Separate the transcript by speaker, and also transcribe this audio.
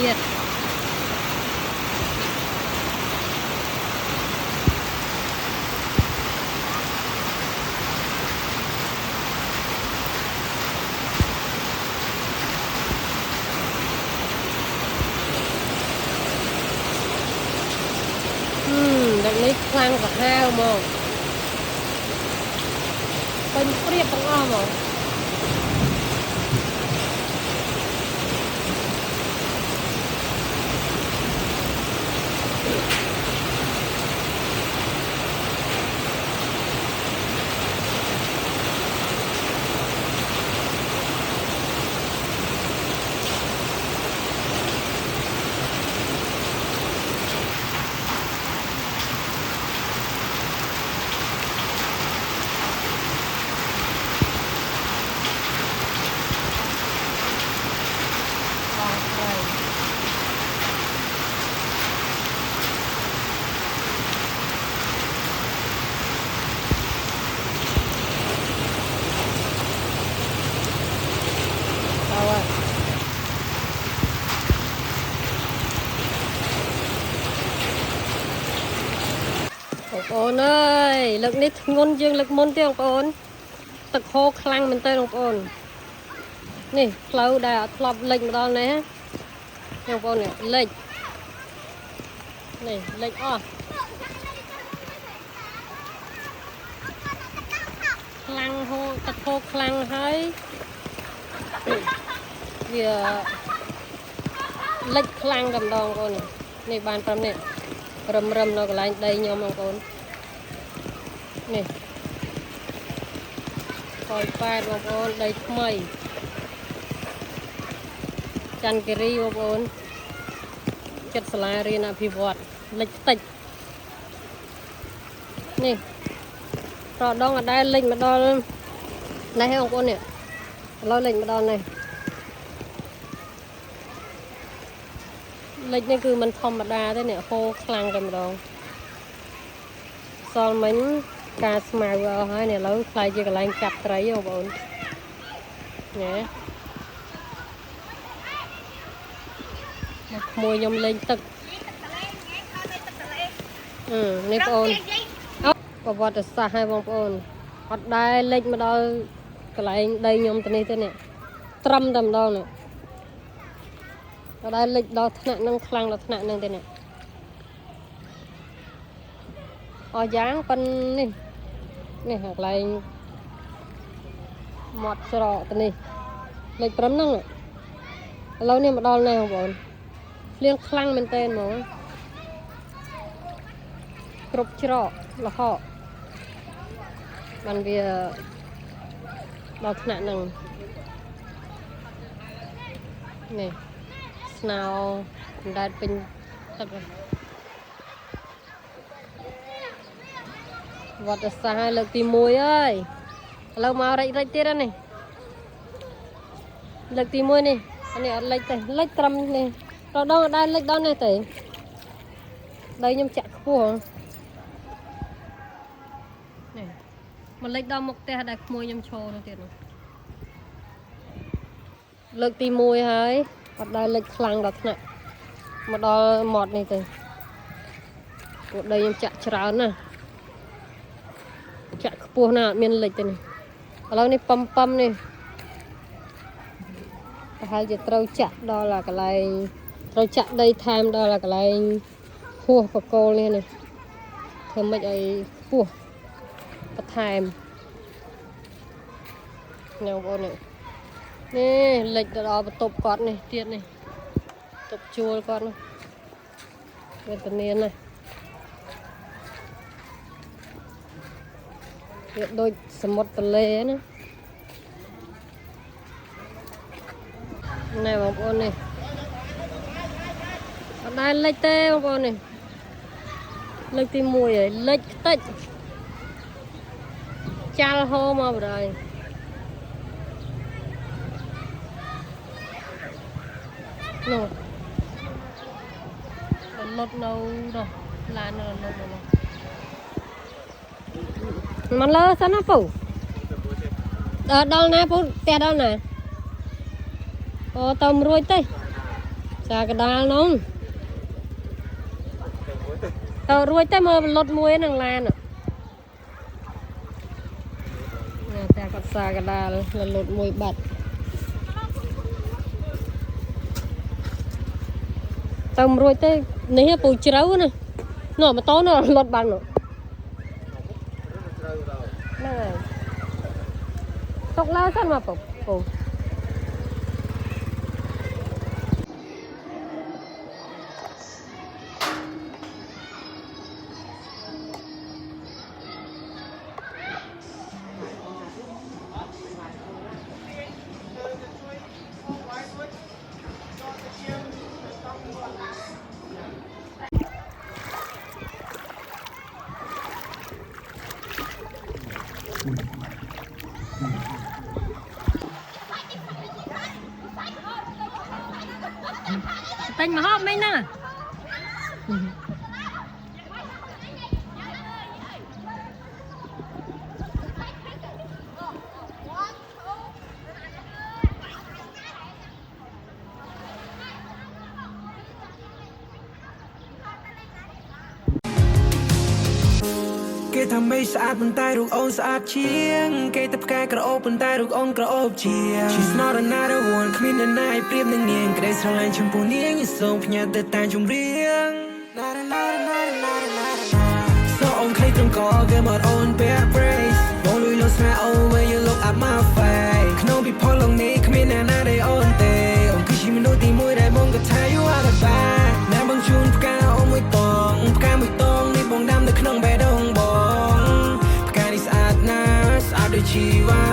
Speaker 1: ទៀតដល់នេះខ្លាំងសាហាវមកពេញព្រៀបទាំងអស់មកបងប្អូនអើយលើកនេះធ្ងន់ជាងលើកមុនទៀតបងប្អូនទឹកហូរខ្លាំងមែនតើបងប្អូននេះផ្លូវដែលអត់ធ្លាប់លិចម្ដងនេះបងប្អូននេះលិចនេះលិចអស់ខ្លាំងហូរទឹកហូរខ្លាំងហើយវាលិចខ្លាំងតែម្ដងបងប្អូននេះបាន5នេះរឹមនៅកន្លែងដីខ្ញុំបងប្អូននេះខយ8បងប្អូនដីថ្មីច័ន្ទគិរីបងប្អូនចិត្តសាលារៀនអភិវឌ្ឍលិចតិចនេះតដងអដែលលិចមកដល់នេះបងប្អូននេះឥឡូវលិចមកដល់នេះលិចនេះគឺมันធម្មតាទេនេះហូរខ្លាំងតែម្ដងសល់មិញការស្មៅអស់ហើយនេះឥឡូវខ្លាយជាកន្លែងចាប់ត្រីបងប្អូនណែក្មួយខ្ញុំលេងទឹកនេះបងប្អូនប្រវត្តិសាស្ត្រឲ្យបងប្អូនអត់ដែលលិចមកដល់កន្លែងដីខ្ញុំទៅនេះទេនេះត្រឹមតែម្ដងនេះដែលលិចដល់ថ្នាក់នឹងខ្លាំងដល់ថ្នាក់នឹងទេនេះអស់យ៉ាងប៉ុននេះកន្លែងមាត់ស្រកទៅនេះលិចព្រមហ្នឹងឥឡូវនេះមកដល់នេះបងប្អូនភ្លៀងខ្លាំងមែនតើហ្មងគ្រប់ច្រកលហកបានវាដល់ថ្នាក់នឹងនេះស្នោអណ្ដែតពេញទឹកវត្តសាស្ត្រលើកទី1អើយឥឡូវមករិចទៀតនេះលើកទី1នេះអានេះអត់លិចទេលិចត្រឹមនេះតដងអត់ដែលលិចដល់នេះទេដីខ្ញុំចាក់ខ្ពស់នេះមកលិចដល់មុខផ្ទះដែលក្មួយខ្ញុំឈរនោះទៀតលើកទី1ហើយអត់ដែលលិចខ្លាំងដល់ថ្នាក់មកដល់មាត់នេះទៅពួកដីខ្ញុំចាក់ច្រើនណាស់ចាក់ខ្ពស់ណាស់អត់មានលិចទេនេះឥឡូវនេះប៉ំនេះប្រហែលជាត្រូវចាក់ដល់កន្លែងត្រូវចាក់ដីថែមដល់កន្លែងហួសបកគោលនេះធ្វើម៉េចឲ្យខ្ពស់បន្ថែមញ៉ាំបងប្អូននេះលិចទៅដល់បន្ទប់គាត់នេះទៀតនេះបន្ទប់ជួលគាត់នោះវេទនាណាវាដូចសមុទ្រទន្លេណាណែបងប្អូននេះអត់ដែលលិចទេបងប្អូននេះលើកទី1ហើយលិចខ្ទេចចាល់ហូរមកបណ្ដោយនោះលត់នៅនោះឡាននៅលត់នោះមិនលើសិនណាពូដល់ណាពូផ្ទះដល់ណាអូទៅរួចទេ xa cái đá luôn ruồi tới mà lột muối năng lan nè ta có xa cái đá là lột muối bật tầm ruồi tới nấy bùi trấu nè nó mà to nó lột bằng nữa này tóc lá sao mà bụng tên mà hop mấy nè
Speaker 2: គេថាមេស្អាតប៉ុន្តែរូបអូនស្អាតជាងគេតែផ្កាយក្រអូបប៉ុន្តែរូបអូនក្រអូបជាង She's not another one គ្មានអ្នកណាឲ្យប្រៀបនឹងនាងក្តីស្រឡាញ់ចំពោះនាងយសូមផ្ញើទៅតាមចម្រៀងសូអូនឃើញត្រង់កគេមកអូន bear brace បងលុយលោកស្នេហ៍អូ when you look at my face ក្នុងពិភពលោកនេះគ្មានអ្នកណាដែលអូនទេអូនគឺជាមនុស្សទីមួយដែលបងក៏ថា you are the best ណាបងជូនផ្កាអូនមួយតងផ្កាមួយតងនេះបងដាំនៅក្នុងបេះដូងបងផ្កានេះស្អាតណាស់ស្អាតដូចជីវ៉ា